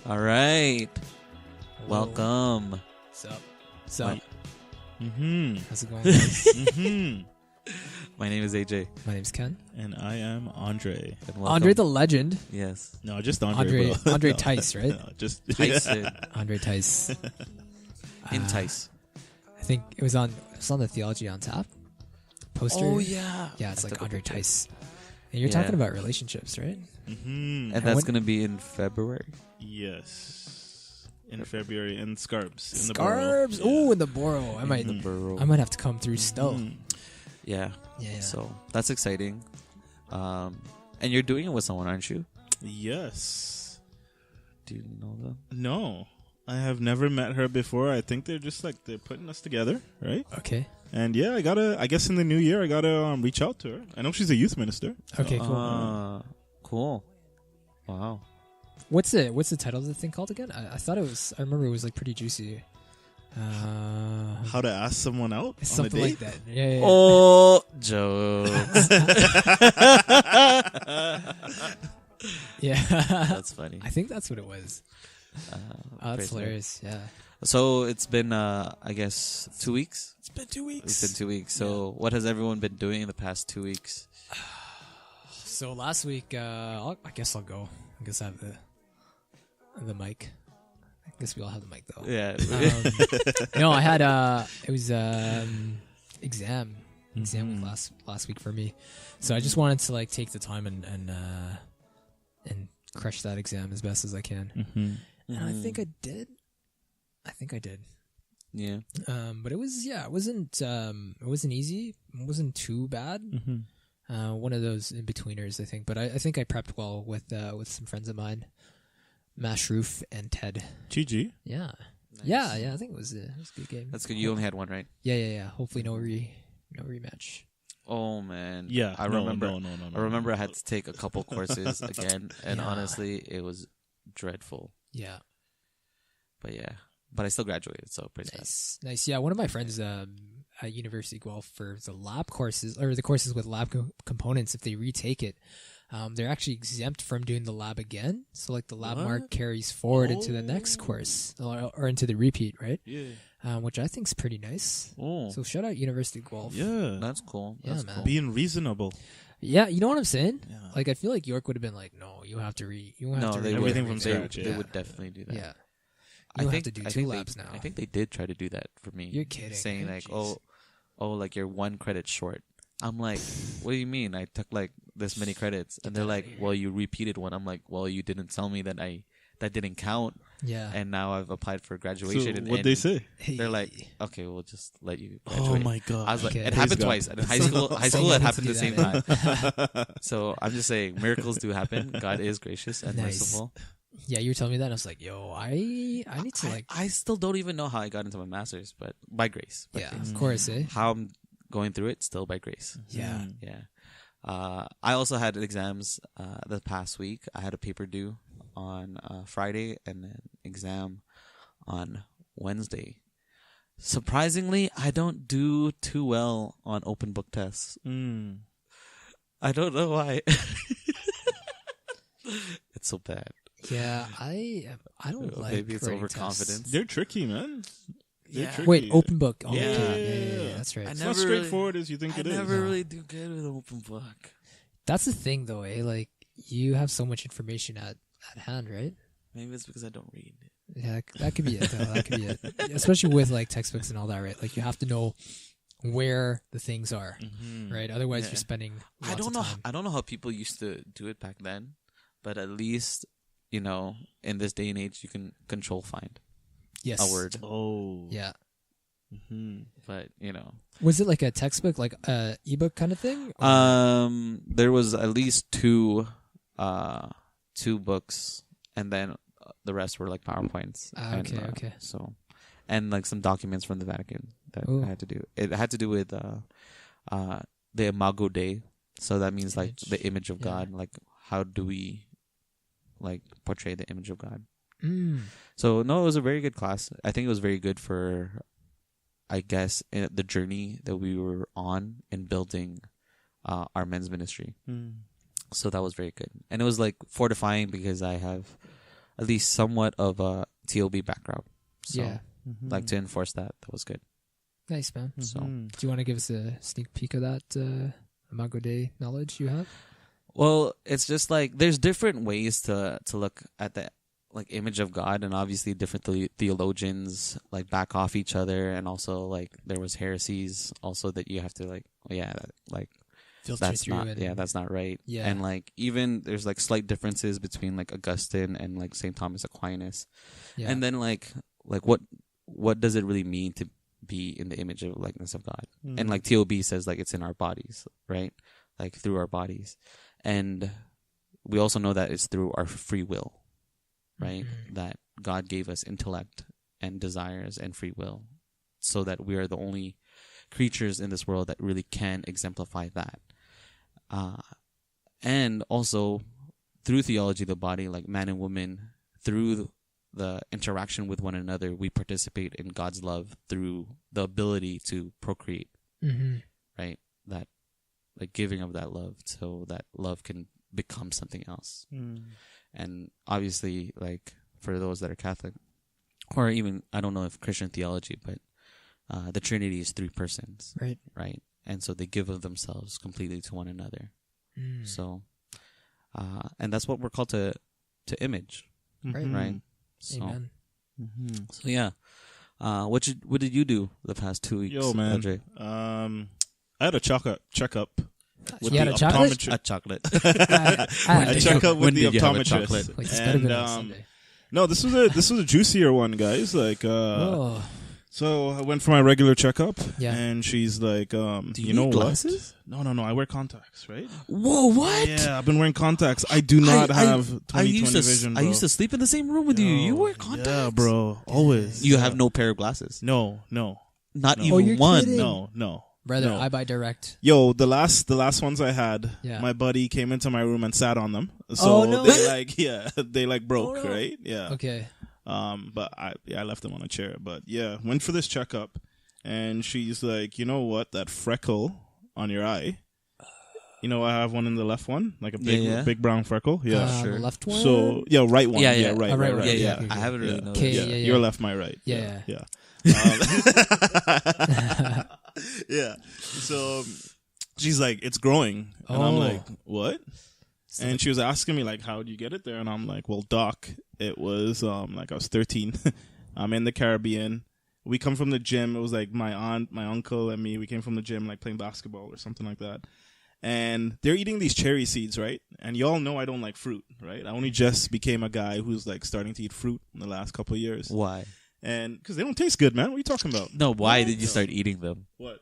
All right. Hello. Welcome. What's up? How's it going, guys? My name is AJ. My name's Ken. And I am Andre. And welcome. Andre the legend. Yes. No, just Andre. Andre No. Tice, right? No, just Tyson. Andre Tice. Entice. I think it was on the Theology on Tap poster. Oh, yeah. Yeah, it's I like took a Andre picture. Tice. And you're Yeah. talking about relationships, right? And And that's when- going to be in February. Yes. In February in Scarbs. In the Scarbs. borough. Oh, in the borough. I might Borough. have to come through still. Yeah. Yeah. So that's exciting. And you're doing it with someone, aren't you? Yes. Do you know them? No. I have never met her before. I think they're putting us together, right? Okay. And yeah, I guess in the new year I gotta reach out to her. I know she's a youth minister. So. Okay, cool. Cool. Wow. What's the title of the thing called again? I thought it was. I remember it was like pretty juicy. How to ask someone out on a Something date? like that. Yeah. Oh, jokes. Yeah. That's funny. I think that's what it was. That's praise the Lord. hilarious. Yeah. So it's been, I guess, 2 weeks? It's been 2 weeks. It's been 2 weeks. So what has everyone been doing in the past 2 weeks? So last week, I guess I'll go. I guess I have the mic. I guess we all have the mic though. Yeah. No, I had it was exam was last week for me, so I just wanted to like take the time and crush that exam as best as I can, and I think I did. Yeah. But it wasn't easy. It wasn't too bad. One of those in betweeners, I think. But I think I prepped well with some friends of mine, Mashroof and Ted. GG. Yeah. Nice. Yeah. I think it was a good game. That's good. You only had one, right? Yeah. Hopefully no rematch. Oh, man. Yeah. I No, remember. No. I remember I had to take a couple courses again, and Yeah. honestly, it was dreadful. Yeah. But yeah. But I still graduated, so praise God. Nice. Yeah, one of my friends at University of Guelph for the lab courses, or the courses with lab components, if they retake it, they're actually exempt from doing the lab again. So like the lab mark carries forward into the next course or into the repeat, right? Yeah. Which I think is pretty nice. Oh, So shout out University of Guelph. Yeah. that's cool. Yeah, That's man. cool. Being reasonable. Yeah, you know what I'm saying? Yeah. Like I feel like York would have been like, no, you have to No, they read everything would. from They, scratch, they yeah. would definitely do that. Yeah. I You think have to do I 2 think labs they, now. I think they did try to do that for me. You're kidding. Saying like, Jeez. like you're 1 credit short. I'm like, what do you mean? I took like this many credits, and they're like, well, you repeated one. I'm like, well, you didn't tell me that that didn't count, Yeah. and now I've applied for graduation. So and, what'd they say? They're like, okay, we'll just let you Oh graduate. my God. I was like, Okay. it Praise happened God. twice. And in high school, it Someone happened needs at to the same do time. So I'm just saying, miracles do happen. God is gracious and Nice. merciful. Yeah, you were telling me that. I was like, yo, I need to like. I still don't even know how I got into my master's, but by grace. By Yeah, grace. of course, eh? How I'm going through it, still by grace. Yeah. Yeah. I also had exams the past week. I had a paper due on Friday and an exam on Wednesday. Surprisingly, I don't do too well on open book tests. I don't know why. It's so bad. Yeah, I don't like. Maybe it's writing overconfidence. tests. They're tricky, man. They're Yeah. tricky. Wait, open book. Oh, Yeah. okay. Yeah, that's right. It's never not straightforward as you think I it is. never really do good with open book. That's the thing, though, eh? Like, you have so much information at hand, right? Maybe it's because I don't read. Yeah, that could be it. Though. That could be it. Especially with like textbooks and all that, right? Like, you have to know where the things are, right? Otherwise, Yeah. you're spending. I Lots don't of know. time. I don't know how people used to do it back then, but at least in this day and age, you can control find Yes. a word. Oh. Yeah. But Was it like a textbook, like a ebook kind of thing? Or- there was at least two books, and then the rest were like PowerPoints. Okay. So, and like some documents from the Vatican that Ooh. I had to do. It had to do with the Imago Dei. So that means like Image. the image of Yeah. God. Like, how do we like portray the image of God? Mm. So no, it was a very good class. I think it was very good for, I guess, the journey that we were on in building our men's ministry. So that was very good, and it was like fortifying because I have at least somewhat of a TOB background. So, Yeah. like to enforce that was good. Nice, man. So, Do you want to give us a sneak peek of that Imago Dei knowledge you have? well, it's just like there's different ways to look at the like image of God, and obviously different theologians like back off each other, and also like there was heresies also that you have to like Filter that's through not and that's not right. Yeah. And like even there's like slight differences between like Augustine and like St. Thomas Aquinas. yeah. And then like what does it really mean to be in the image of likeness of God? And like TOB says like it's in our bodies, right? Like through our bodies. And we also know that it's through our free will, right? That God gave us intellect and desires and free will so that we are the only creatures in this world that really can exemplify that. And also through theology of the body, like man and woman, through the interaction with one another, we participate in God's love through the ability to procreate, right? That like giving of that love so that love can become something else. And obviously, like for those that are Catholic, or even, I don't know if Christian theology, but the Trinity is 3 persons, right? And so they give of themselves completely to one another. So, and that's what we're called to image, right? So, Amen. so yeah. What did you do the past 2 weeks? Yo, man. Andre? I had a checkup with You the had a chocolate? optometrist. A chocolate. A checkup with When the did you have a optometrist. chocolate? Like, it's better than on And Sunday. no, this was a juicier one, guys. Like, Oh, so I went for my regular checkup, Yeah. and she's like, Do you know need glasses? what? No, I wear contacts, right? Whoa, what? Yeah, I've been wearing contacts. I do not have 20/20 vision, bro. I used to sleep in the same room with you. You wear contacts? Yeah, bro. Always. You Yeah. have no pair of glasses? No. Not No. even Oh, you're one? kidding. No. brother, No. I buy direct. Yo, the last ones I had, Yeah. my buddy came into my room and sat on them. So Oh, no. they broke, Oh, no. right? Yeah. Okay. But I left them on a chair. But yeah, went for this checkup, and she's like, you know what? That freckle on your eye. You know, I have one in the left one, like a big brown freckle. Yeah, sure. The left one. So yeah, right one. Yeah, Yeah, yeah. right, Oh, right right, one. right. Yeah, Yeah, I haven't really noticed. Okay, yeah. yeah. Your left, my right. Yeah. Yeah. Yeah. So she's like, it's growing, and I'm Oh. like, what? And she was asking me like, how did you get it there? And I'm like, well, doc, it was like I was 13. I'm in the Caribbean. We come from the gym. It was like my aunt, my uncle, and me. We came from the gym, like playing basketball or something like that. And they're eating these cherry seeds, right? And y'all know I don't like fruit, right? I only just became a guy who's like starting to eat fruit in the last couple of years. Why? And because they don't taste good, man. What are you talking about? No, why did you start eating them? What?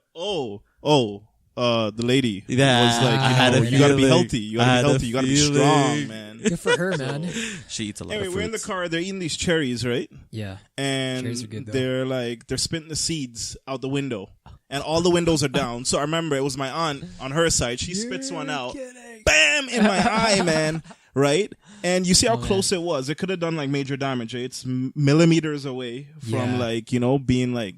The lady Yeah, was like, I had a you gotta be feeling. healthy. You I gotta had be a healthy. You gotta be feeling. strong, man. Good for her, man. She eats a lot Anyway, of we're in the fruits. car. They're eating these cherries, right? Yeah. And Cherries are good, though. they're spitting the seeds out the window, and all the windows are down. So I remember it was my aunt on her side. She spits one out, bam, in my eye, man. Right? And you see how close it was. It could have done like major damage. Right? It's millimeters away from being like.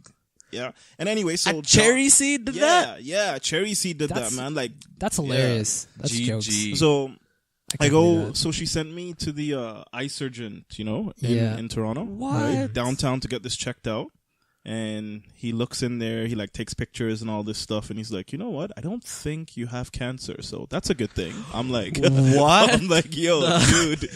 Yeah. And anyway, so A cherry seed did that? Yeah, cherry seed did That's- that, man. Like, That's hilarious. That's GG. jokes. so I can't believe go. that. So she sent me to the eye surgeon, Yeah. in Toronto, right? Downtown to get this checked out. And he looks in there. He like takes pictures and all this stuff. And he's like, you know what? I don't think you have cancer, so that's a good thing. I'm like, What? I'm like, yo, dude,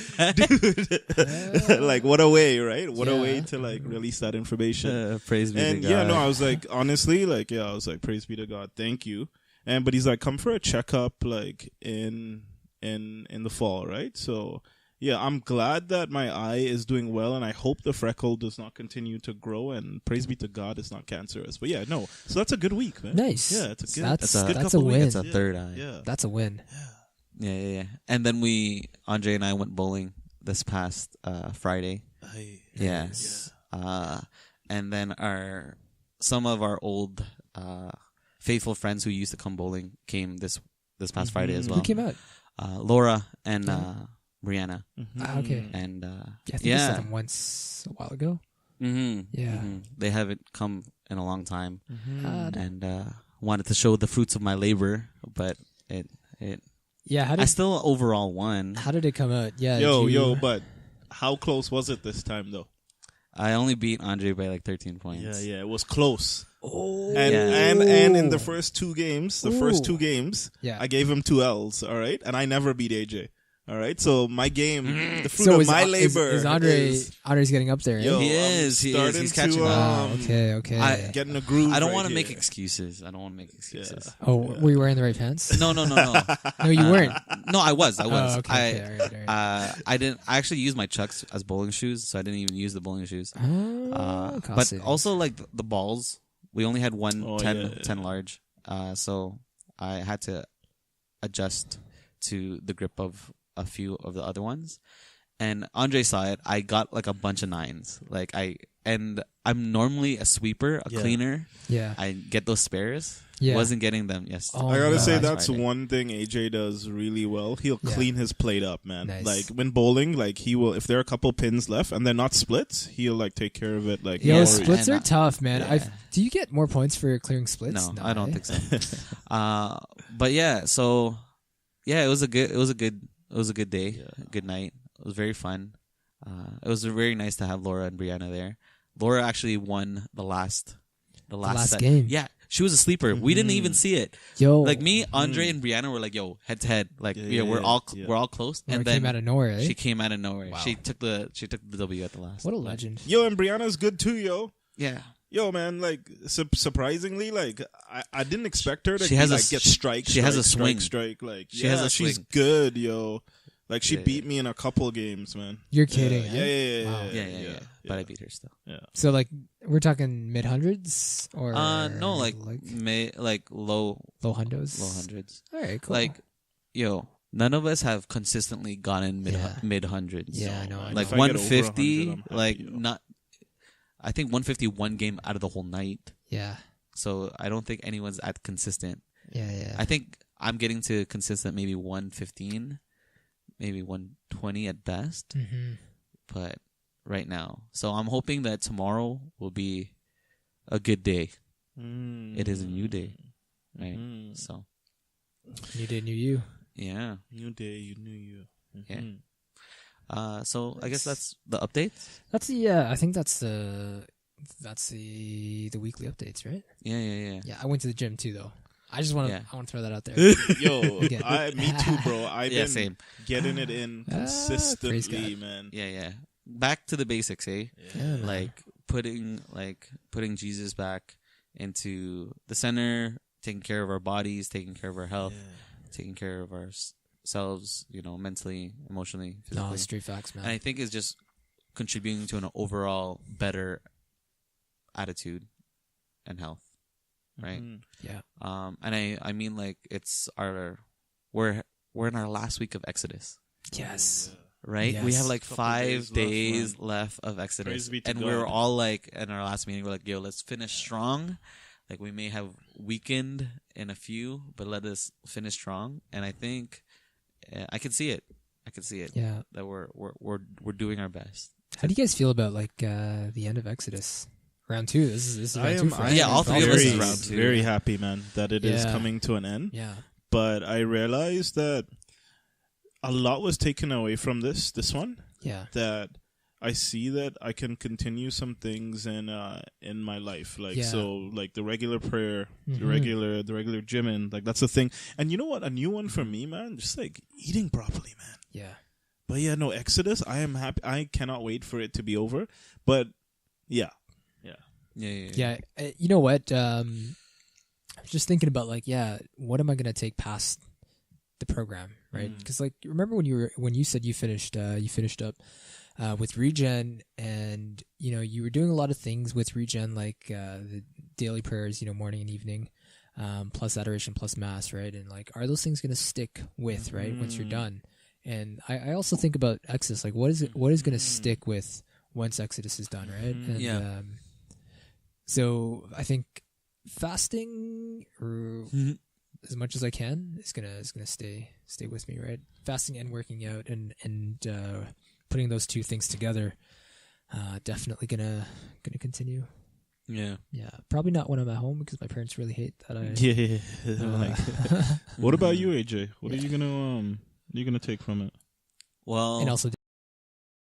like, what a way, right? What a way to like release that information. Praise be to And God. yeah, no, I was like, honestly, like, yeah, I was like, praise be to God, thank you. But he's like, come for a checkup, like in the fall, right? So yeah, I'm glad that my eye is doing well, and I hope the freckle does not continue to grow. And praise be to God, it's not cancerous. But yeah, no, so that's a good week, man. Nice. Yeah, it's a good. That's good a couple win. weeks. It's a third eye. Yeah, That's a win. Yeah. And then Andre and I went bowling this past Friday. Yes. And then some of our old faithful friends who used to come bowling came this past Friday as well. Who came out? Laura and Brianna. Okay. And Yeah, I think I saw them once a while ago. Yeah. They haven't come in a long time, Uh, and wanted to show the fruits of my labor, but it yeah. I still overall won. How did it come out? Yeah. Yo, but How close was it this time, though? I only beat Andre by like 13 points. Yeah, it was close. Oh, And in the first two games, Yeah. I gave him 2 L's, all right? And I never beat AJ. All right? So my game, the fruit So of my labor is Andre's getting up there, eh? Yo, He I'm is. starting He's catching to, up. Okay. getting a groove. I don't want want to make excuses. Were you wearing the right pants? No. No, you weren't. No, I was. Oh, okay. All right. I didn't. I actually used my Chucks as bowling shoes, so I didn't even use the bowling shoes. Cost But savings. also like the balls, we only had one 10 yeah. large, so I had to adjust to the grip of a few of the other ones. And Andre saw it. I got like a bunch of 9s. I'm normally a sweeper, a cleaner. Yeah. I get those spares. Yeah. Wasn't getting them. Yes. Oh, I gotta no. say that's Friday. one thing AJ does really well. He'll clean his plate up, man. Nice. Like when bowling, like he will. If there are a couple pins left and they're not splits, he'll like take care of it. Like Yo, Yeah. splits And, are tough, man. yeah. Do you get more points for clearing splits? No, I don't eh? think so. But yeah, so yeah, it was a good day, good night. It was very fun. It was very nice to have Laura and Brianna there. Laura actually won the last set. game. Yeah, she was a sleeper. We didn't even see it. Yo, Like me, Andre, and Brianna were like, "Yo, head to head." Like, we're all close. Laura And then came out of nowhere, eh? she came out of nowhere. Wow. She took the W at the last. What a legend. Yo, and Brianna's good too, yo. Yeah. Yo, man, like surprisingly, like I didn't expect her to She has get strike. she has a swing. Strike. Like She has a she's swing. good, yo. Like she Yeah. beat me in a couple games, man. You're kidding, Yeah, eh? yeah. Wow. Yeah. But I beat her still. Yeah. So, like, we're talking mid-hundreds? Or No, like low low hundos? hundreds. All right, cool. Like, yo, none of us have consistently gotten Yeah. mid hundreds. Yeah, I know. Like If I get over 150, 100, I'm happy, like yo. not. I think 150 one game out of the whole night. Yeah. So I don't think anyone's at consistent. Yeah. I think I'm getting to consistent maybe 115, maybe 120 at best. Mm-hmm. But right now, so I'm hoping that tomorrow will be a good day. It is a new day, right? So New day, new you. yeah. New day, you knew you. Yeah. So I guess that's the update. That's the I think that's the weekly updates, right? Yeah. Yeah, I went to the gym too though. I just want to I want to throw that out there. Yo, Yeah. me too, bro. I've Yeah, been same. getting it in praise consistently, God. man. Yeah. Back to the basics, eh? Yeah, man. Like putting Jesus back into the center, taking care of our bodies, taking care of our health, taking care of ourselves, mentally, emotionally, physically. No, straight facts, man. And I think it's just contributing to an overall better attitude and health, right? Yeah. And I mean, like, it's we're in our last week of Exodus, Yes. right? Yes. We have like Couple 5 days days left, left of Exodus, Praise be to and God. we were all like, in our last meeting, we're like, yo, let's finish strong. Like, we may have weakened in a few, but let us finish strong. And I think I can see it. Yeah. That we're doing our best. How do you guys feel about like the end of Exodus? Round 2. This is round 2 for us. Yeah, all three of us very, is round 2. very happy, man, that it is Yeah. coming to an end. Yeah. But I realized that a lot was taken away from this one. Yeah. That I see that I can continue some things in my life, like Yeah. so, like the regular prayer, the Mhm. regular gymming, like that's the thing. And you know what? A new one for me, man, just like eating properly, man. Yeah. But yeah, no, Exodus, I am happy. I cannot wait for it to be over. But yeah. Yeah. You know what? I was just thinking about like, what am I gonna take past the program, right? Because like, remember when you said you finished up with Regen, and you were doing a lot of things with Regen, like the daily prayers, morning and evening, plus adoration, plus mass, right? And like, are those things gonna stick with, right, once you're done? And I also think about Exodus, like what is gonna stick with once Exodus is done, right? And so I think fasting, as much as I can, is gonna stay with me, right? Fasting and working out, and putting those two things together, definitely gonna continue. Yeah. Yeah, probably not when I'm at home because my parents really hate that I. What about you, AJ? What are you gonna take from it? Well, and also